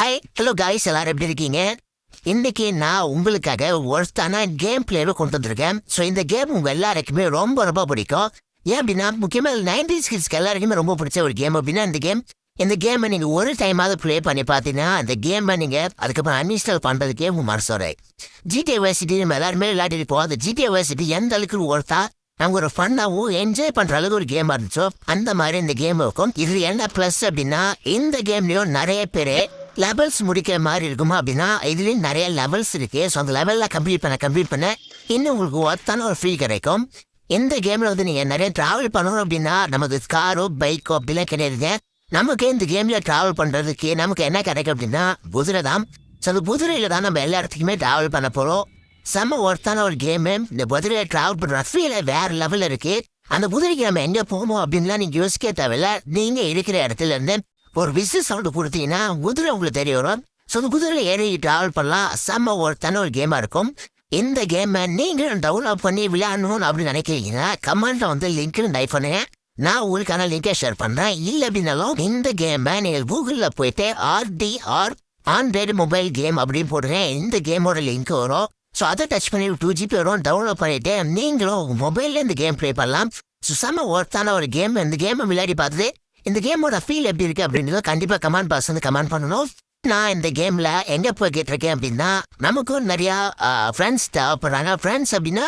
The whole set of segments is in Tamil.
ஹாய் ஹலோ காய்ஸ், எல்லாரும் எப்படி இருக்கீங்க? இன்னைக்கு நான் உங்களுக்காக ஒர்த்தான கேம் பிளேவை கொண்டு வந்திருக்கேன். ஸோ இந்த கேம் உங்கள் எல்லாருக்குமே ரொம்ப ரொம்ப பிடிக்கும். ஏன் அப்படின்னா முக்கியமாக 90s கிட்ஸ்க்கு எல்லாருக்குமே ரொம்ப பிடிச்ச ஒரு கேம் அப்படின்னா இந்த கேமை நீங்கள் ஒரு டைமாவது ப்ளே பண்ணி பார்த்தீங்கன்னா அந்த கேமை நீங்கள் அதுக்கப்புறம் அன்இன்ஸ்டால் பண்ணுறதுக்கே உங்கள் மனசு வரை. ஜிடிஏ வைஸ் சிட்டி நம்ம எல்லாருமே விளையாடிருப்போம். அந்த ஜிடிஏ வைஸ் சிட்டி எந்த அளவுக்கு ஒர்த்தா நாங்கள் ஒரு ஃபன்னாகவும் என்ஜாய் பண்ணுற அளவுக்கு ஒரு கேமாக இருந்துச்சோ அந்த மாதிரி இந்த கேம் இருக்கும். இது என்ன ப்ளஸ் அப்படின்னா இந்த கேம்லேயும் நிறைய பேர் லெவல்ஸ் முடிக்கிற மாதிரி இருக்குமா அப்படின்னா இதுலேயும் நிறைய லெவல்ஸ் இருக்குது. ஸோ அந்த லெவலில் கம்ப்ளீட் பண்ண இன்னும் உங்களுக்கு ஒர்த்தான ஒரு ஃப்ரீ கிடைக்கும். இந்த கேமில் வந்து நீங்கள் நிறைய ட்ராவல் பண்ணணும் அப்படின்னா நமக்கு காரோ பைக்கோ அப்படிலாம் கிடையாதுங்க. நமக்கு இந்த கேமில் ட்ராவல் பண்ணுறதுக்கு நமக்கு என்ன கிடைக்கும் அப்படின்னா குதிரை தான். ஸோ அந்த குதிரையில் தான் நம்ம எல்லா இடத்துக்குமே ட்ராவல் பண்ண போகிறோம். செம்ம ஒர்த்தான ஒரு கேமு. இந்த குதிரையை ட்ராவல் பண்ணுற ஃபீல் வேறு லெவலில் இருக்குது. அந்த குதிரைக்கு நம்ம எங்கே போகணும் அப்படின்லாம் நீங்கள் யோசிக்க தேவையில்ல. நீங்கள் இருக்கிற இடத்துல இருந்து ஒரு விசில் சவுண்டு கொடுத்தீங்கன்னா குதிரை உங்களுக்கு தெரிய வரும். ஸோ அந்த குதிரையில் ஏறி ட்ராவல் பண்ணலாம். செம்ம ஒர்த்தான ஒரு கேமாக இருக்கும். இந்த கேமை நீங்கள் டவுன்லோட் பண்ணி விளையாடணும் அப்படின்னு நினைக்கிறீங்கன்னா கமெண்ட்டில் வந்து லிங்க் டைப் பண்ணுங்க. நான் உங்களுக்கான லிங்கை ஷேர் பண்ணுறேன். இல்லை அப்படின்னாலும் இந்த கேமை நீங்கள் கூகுளில் போயிட்டு RDR ஆண்ட்ராய்டு மொபைல் கேம் அப்படின்னு போடுறேன். இந்த கேமோட லிங்க் வரும். ஸோ அதை டச் பண்ணி 2GB வரும். டவுன்லோட் பண்ணிவிட்டு நீங்களும் உங்கள் மொபைலில் இந்த கேம் ப்ளே பண்ணலாம். ஸோ செம்ம ஒர்த்தான ஒரு கேம். இந்த கேமை விளையாடி பார்த்துட்டு இந்த கேமோட ஃபீல் எப்படி இருக்குது அப்படின்றத கண்டிப்பாக கமெண்ட் பாக்ஸ் வந்து கமெண்ட் பண்ணணும். நான் இந்த கேமில் எங்கே போய் கேட்டிருக்கேன் அப்படின்னா நமக்கும் நிறையா ஃப்ரெண்ட்ஸ் தேவைப்படுறாங்க. ஃப்ரெண்ட்ஸ் அப்படின்னா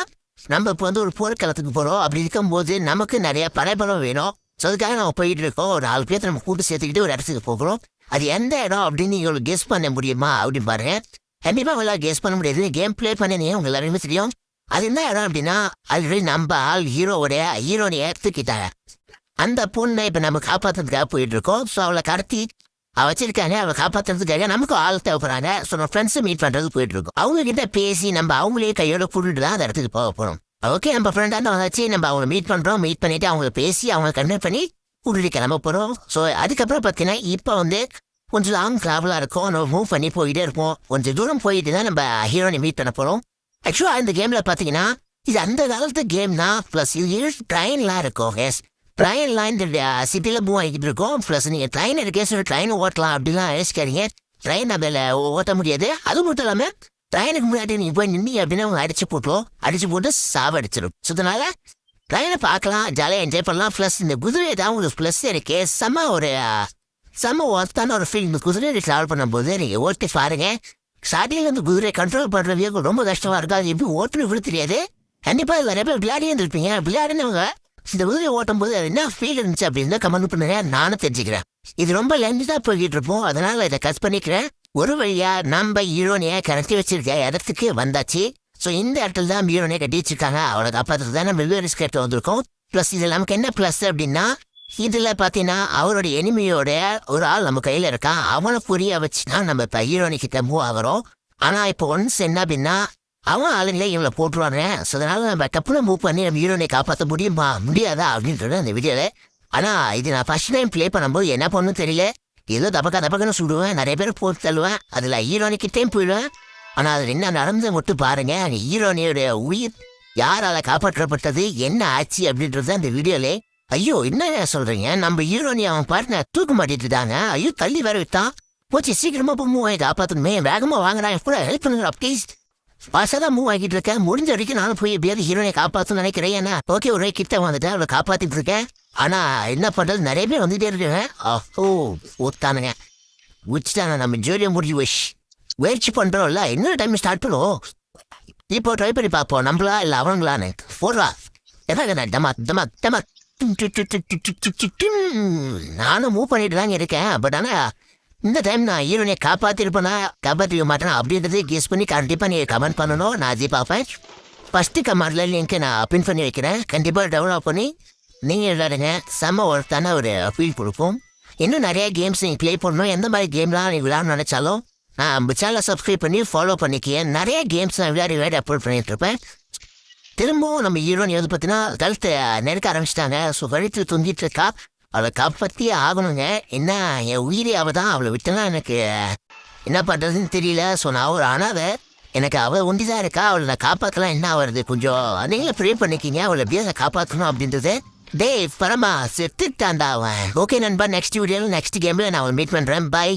நம்ம இப்போ வந்து ஒரு போர்க்களத்துக்கு போகிறோம். அப்படி இருக்கும்போது நமக்கு நிறையா படைபலம் வேணும். ஸோ அதுக்காக நம்ம போயிட்டு இருக்கோம். ஒரு 4 பேர் நம்ம கூட்டு சேர்த்துக்கிட்டு ஒரு இடத்துக்கு போகிறோம். அது எந்த இடம் அப்படின்னு நீங்கள் கெஸ் பண்ண முடியுமா அப்படின்னு பாருங்க. கண்டிப்பாக உங்களால் கெஸ் பண்ண முடியாது. கேம் ப்ளே பண்ணினே உங்கள் எல்லாருமே தெரியும். அது என்ன இடம் அப்படின்னா ஆல்ரெடி நம்ம ஆள் ஹீரோனைய தூக்கிட்டாங்க. அந்த பொண்ணை இப்போ நம்ம காப்பாற்றுறதுக்காக போயிட்டு இருக்கோம். ஸோ அவளை கடத்தி வச்சிருக்காங்க. அவளை காப்பாற்றுறதுக்காக நமக்கு ஆள் தேவைப்படுறாங்க. ஸோ நம்ம ஃப்ரெண்ட்ஸை மீட் பண்ணுறதுக்கு போயிட்டு இருக்கோம். அவங்க கிட்ட பேசி நம்ம அவங்களே கையோட கூட்டிட்டு தான் அந்த இடத்துக்கு போக போகிறோம். ஓகே, நம்ம ஃப்ரெண்டாக வச்சு நம்ம அவங்கள மீட் பண்ணுறோம். மீட் பண்ணிவிட்டு அவங்கள பேசி அவங்கள கன்வெர்ட் பண்ணி கூட்டிட்டு கிளம்ப போகிறோம். ஸோ அதுக்கப்புறம் பார்த்தீங்கன்னா இப்போ வந்து கொஞ்சம் லாங் ட்ராவலாக இருக்கும். நம்ம மூவ் பண்ணி போயிட்டே இருப்போம். கொஞ்சம் தூரம் போயிட்டு தான் நம்ம ஹீரோனை மீட் பண்ண போகிறோம். ஆக்சுவலாக இந்த கேமில் பார்த்தீங்கன்னா இது அந்த காலத்து கேம் தான். ப்ளஸ் இது ட்ரெயின்லாம் இருக்கும். எஸ், ட்ரெயின்லாம் இந்த சிட்டியில் மூவ் ஆகிட்டு இருக்கோம். ப்ளஸ் நீங்கள் ட்ரெயின் இருக்கே சொல்லி ட்ரெயினை ஓட்டலாம் அப்படிலாம் யோசிக்காதீங்க. ட்ரெயின் நம்மள ஓட்ட முடியாது. அது மட்டும் இல்லாமல் ட்ரெயினுக்கு முன்னாடி நீங்கள் போய் நின்று அப்படின்னா அவங்க அடிச்சு போட்டு சாவடிச்சிடும். ஸோ அதனால் ட்ரெயினை பார்க்கலாம், ஜாலியாக என்ஜாய் பண்ணலாம். ப்ளஸ் இந்த குதிரை தான் உங்களுக்கு ப்ளஸ் இருக்கே செம்ம ஒர்த்தான ஒரு ஃபீல். இந்த குதிரையை ட்ராவல் பண்ணும்போது நீங்கள் ஓட்டி பாருங்க. ஸ்டார்டிங்கில் இந்த குதிரையை கண்ட்ரோல் பண்ணுறதுக்கு ரொம்ப கஷ்டமாக இருக்கும். அது எப்படி ஓட்டுன்னு விட தெரியாது. கண்டிப்பாக இது நிறைய பேர் விளையாடியே இருந்திருப்பீங்க. விளையாடினவங்க இந்த குதிரையை ஓட்டும் போது அது என்ன ஃபீல் இருந்துச்சு அப்படின்னு கமெண்ட் பண்ணுங்க. நானும் தெரிஞ்சுக்கிறேன். இது ரொம்ப லென்த்தாக போய்கிட்டு இருப்போம். அதனால் இதை கட் பண்ணிக்கிறேன். ஒரு வழியாக நம்ம ஹீரோனையை கட்டி வச்சிருக்க இடத்துக்கு வந்தாச்சு. ஸோ இந்த இடத்துல தான் ஹீரோனையை கட்டி வச்சிருக்காங்க. அவளை காப்பாற்றுறது தான் நம்ம ரிஸ்க் எடுத்து வந்திருக்கோம். ப்ளஸ் இதில் நமக்கு என்ன ப்ளஸ் அப்படின்னா இதில் பார்த்தீங்கன்னா அவருடைய எனிமியோட ஒரு ஆள் நம்ம கையில் இருக்கான். அவனை புரிய வச்சு தான் நம்ம இப்போ ஹீரோனிக்கிட்ட மூவ் ஆகிறோம். ஆனால் இப்போ ஒன்ஸ் என்ன அப்படின்னா அவன் ஆளுங்களே இவங்களை போட்டுருவாங்க. ஸோ அதனால் நம்ம டப்புனு மூவ் பண்ணி நம்ம ஹீரோனை காப்பாற்ற முடியாதா அப்படின்றது அந்த வீடியோவில். ஆனால் இது நான் ஃபர்ஸ்ட் டைம் ப்ளே பண்ணும்போது என்ன பண்ணணும் தெரியல. ஏதோ தப்பக்கன்னு சுடுவேன், நிறைய பேர் போட்டு தள்ளுவேன். அதில் ஹீரோனிக்கிட்டேயும் போயிடுவேன். ஆனால் அதில் என்ன நடந்து மட்டும் பாருங்கள். அந்த ஹீரோனியோடைய உயிர் யாரால் காப்பாற்றப்பட்டது, என்ன ஆச்சு அப்படின்றது அந்த வீடியோவில். ஐயோ, என்ன சொல்கிறீங்க? நம்ம ஹீரோனி அவன் பார்ட்னர் தூக்க மாட்டிட்டுதாங்க. ஐயோ, தள்ளி வேற விட்டான். போச்சு, சீக்கிரமாக போய் மூவ் ஆகி காப்பாற்றணுமே. வேகமாக வாங்குறான், கூட ஹெல்ப் பண்ணுங்க ப்ளீஸ். பாசாக தான் மூவ் ஆகிட்டு இருக்கேன். முடிஞ்ச வரைக்கும் நானும் போய் எப்படியாவது ஹீரோனை காப்பாற்றணும்னு நினைக்கிறேன். ஏன்னா ஓகே, ஒரு கிட்ட வந்துட்டேன், அவளை காப்பாற்றிட்டு இருக்கேன். ஆனால் என்ன பண்ணுறது, நிறைய பேர் வந்துகிட்டே இருக்கேங்க. ஓத்தானுங்க உச்சிட்டாங்க. நம்ம ஜோலியை முடிஞ்சு முயற்சி பண்ணுறோம்ல, இன்னொரு டைம் ஸ்டார்ட் பண்ணுவோம். இப்போ ட்ரை பண்ணி பார்ப்போம், நம்மளா இல்லை அவங்களான்னு. போடுறா என்ன டமா நானும் மூவ் பண்ணிட்டு தாங்க இருக்கேன். பட் ஆனால் இந்த டைம் நான் ஹீரோனை காப்பாற்றிருக்க மாட்டேன் அப்படின்றதே கெஸ் பண்ணி கண்டிப்பாக நீங்கள் கமெண்ட் பண்ணணும். நான் அதே பார்ப்பேன். ஃபஸ்ட்டு கமெண்டில் லிங்க்கை நான் பின் பண்ணி வைக்கிறேன். கண்டிப்பாக டவுன்லோட் பண்ணி நீங்கள் விளையாடுங்க. செம்ம ஒருத்தான ஒரு ஃபீல் கொடுக்கும். இன்னும் நிறைய கேம்ஸ் நீங்கள் ப்ளே பண்ணணும். எந்த மாதிரி கேம்லாம் நீங்கள் விளையாடணும்னு நினச்சாலும் நான் நம்ம சேனலை சப்ஸ்கிரைப் பண்ணி ஃபாலோ பண்ணிக்கேன். நிறைய கேம்ஸ் நான் விளையாடி அப்லோட் பண்ணிகிட்ருப்பேன். திரும்பவும் நம்ம ஹீரோனி வந்து பார்த்தீங்கன்னா கழுத்தை நெருக்க ஆரம்பிச்சிட்டாங்க. ஸோ கழுத்து தொங்கிட்டு இருக்கா. அவளை காப்பாற்றியே ஆகணுங்க. என்ன என் உயிரே அவள் தான். அவளை விட்டனா எனக்கு என்ன பண்ணுறதுன்னு தெரியல. ஸோ நான் ஒரு அனாதை, எனக்கு அவள் ஒண்டி தான் இருக்கா. அவளை நான் காப்பாற்றலாம். என்ன ஆகுறது, கொஞ்சம் நீங்களே ப்ரே பண்ணிக்கிங்க அவளை எப்படியா அதை காப்பாற்றணும் அப்படின்றது. டே பரமா செத்துட்டான்டா அவன். ஓகே நண்பா, நெக்ஸ்ட் வீடியோவில் நெக்ஸ்ட் கேமில் நான் அவளை மீட் பண்ணுறேன். பை.